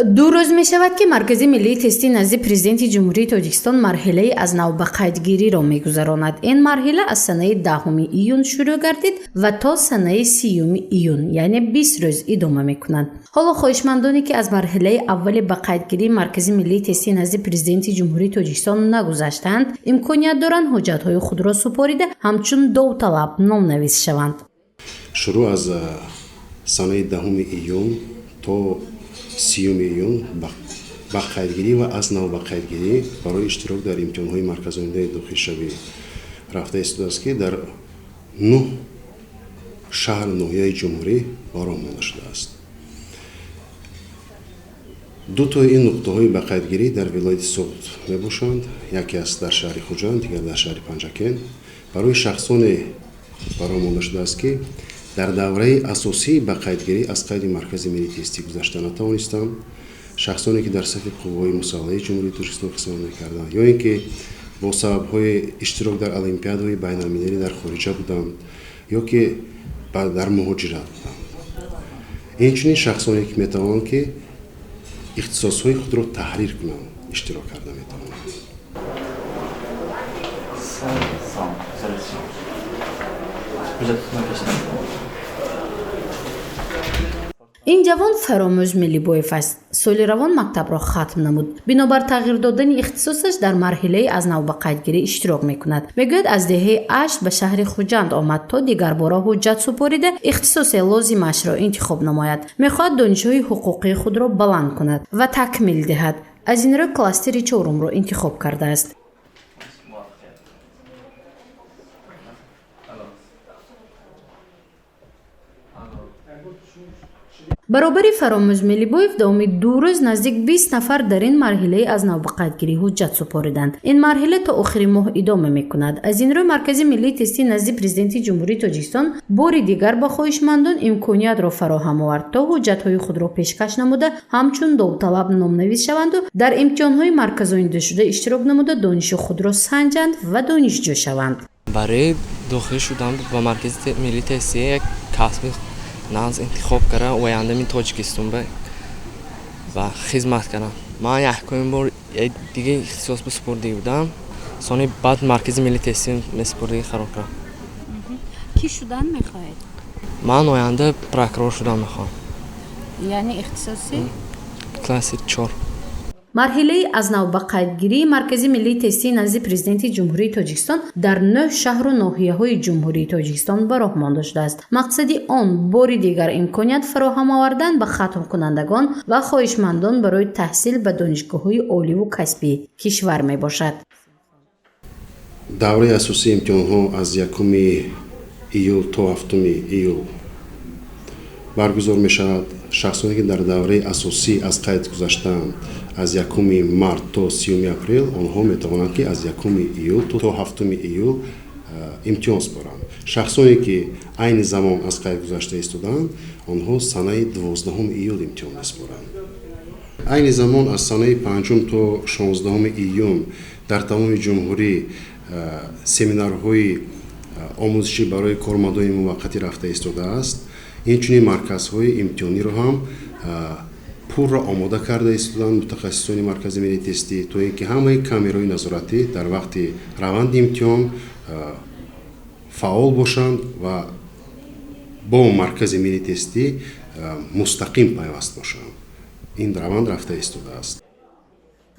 دو روز می شود که مرکز ملی تستی نزد پرزیدنت جمهوری تاجیکستان مرحله از نو به قیدگیری را میگذراند. این مرحله از سنه 10 ایون شروع گردید و تا سنه 30 ایون یعنی 20 روز ادامه میکنند. حالا خواهشمندانی که از مرحله اول به قیدگیری مرکز ملی تستی نزد پرزیدنت جمهوری تاجیکستان نگذاشتند امکانیت دارند حجت‌های خود را سپاریده همچون داوطلب نام‌نویس شوند. شروع از سنه 10 ایون تا 30 ایون با قیدگیری و از نو با قیدگیری برای اشتراک در امتحان‌های مرکزآینده داخل شوی رفته است که در 9 شهر ناحیه جمهوری برآمده شده است. دو تا این نقطه‌های با قیدگیری در ولایت سوخت میباشند. یکی است در شهر خوجند، دیگر در شهر پنجکن. برای شخصان برآمده شده است که در دوره اساسی به قیدگیری از قید مرکز ملی تستی گذشته نتوانستند، شخصانی که در صف قوای مسلحه جمهوری تاجیکستان خدمت می‌کردند یا اینکه با سبب‌های اشتراک در المپیادهای بین‌المللی در خارج بودند یا که در مهاجرت بودند. اینچنین شخصانی که می‌توانند که اختصاص‌های خود را تحریر کنند اشتراک کرده می‌توانند. این جوان فراموز ملیبویف است. سال روان مکتب را ختم نمود. بنابر تغییر دادن اختصاصش در مرحله از نو به قیدگیری اشتراک میکند. میگوید از دهه 8 به شهر خوجند آمد تا دیگر بار حجت سپاریده اختصاص لازمش را انتخاب نماید. میخواهد دانش‌های حقوقی خود را بلند کند و تکمیل دهد. از این رو کلاستر 4 را انتخاب کرده است. برابر فراموز ملیبویف داومی 2 روز نزدیک 20 نفر در این مرحله از نو به قیدگیری حجت سپاریدند. این مرحله تا آخر ماه ادامه میکند. از این رو مرکز ملی تستی نزد پرزیدنت جمهوری تاجیکستان بار دیگر با خواهشمندان امکانیت را فراهم آورد تا حجت‌های خود را پیشکش نموده همچون داوطلب نام‌نویس شوند و در امتحان‌های مرکزآینده شده اشتراک نموده دانش خود را سنجند و دانشجو شوند. برای داخل شدن با مرکز ملی تستی یک کسب ناز انتخاب کردم و آینده تاجیکستان و خدمت کردم. من یک بار دیگه اختصاص به سپردی بودم. سال بعد مرکز ملی تستی سپردی قرار کردم. کی شدن میخواهید؟ من آینده پروکورور شدن میخوام. یعنی اختصاصی؟ کلاس 4. مرحله از نو به قیدگیری مرکز ملی تستی نزد پرزیدنت جمهوری تاجیکستان در 9 شهر و ناحیه‌های جمهوری تاجیکستان به راه مانده شده است. مقصد آن بار دیگر امکانیت فراهم آوردن به ختم کنندگان و خواهشمندان برای تحصیل به دانشگاه‌های عالی و کسبی کشور می باشد. دوره اساسی امتحان‌ها از 1 ایول تا 7 ایول برگزار می شود. شخصانی که در دوره اساسی از قید گذشتند از 1 مارس تا 30 اپریل آنها می توانند که از 1 ایول تا 7 ایول امتحان سپارند. شخصانی که عین زمان از قید گذشته ایستادند آنها سنه 12 ایول امتحان سپارند. عین زمان از سنه 5 تا 16 ایون در تمام جمهوری سمینارهای آموزشی برای کارمندان موقتی رفته ایستاده است. اینچنین مرکزهای امتحانی را هم پور را آماده کرده ایستادند متخصصان مرکز ملی تستی تا اینکه همه کامرای نظارتی در وقت روند امتحان فعال باشند و با مرکز ملی تستی مستقیم پیوست باشند. این روند رفته ایستاده است.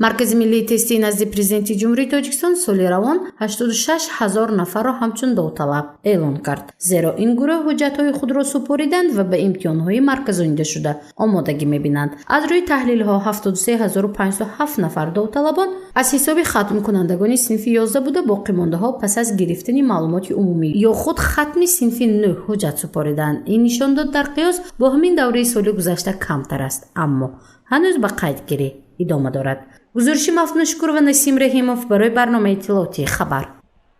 مرکز ملی تستی نزد پرزیدنت جمهوری تاجیکستان سال روان 86,000 نفر را همچون داوطلب اعلان کرد. زیرا این گروه حجت‌های خود را سپاریدند و به امتحان‌های مرکزآینده شده آمادگی می‌بینند. از روی تحلیل‌ها 73,507 نفر داوطلبان از حساب ختم کنندگان صنف 11 بوده. باقی مانده‌ها پس از گرفتن معلومات عمومی یا خود ختم صنف 9 حجت سپاریدند. این نشان داد در قیاس با همین دوره سال گذشته کمتر است، اما هنوز به قیدگیری ادامه دارد. گزارش مفتون شکور و نسیم رحیموف برای برنامه اطلاعاتی خبر.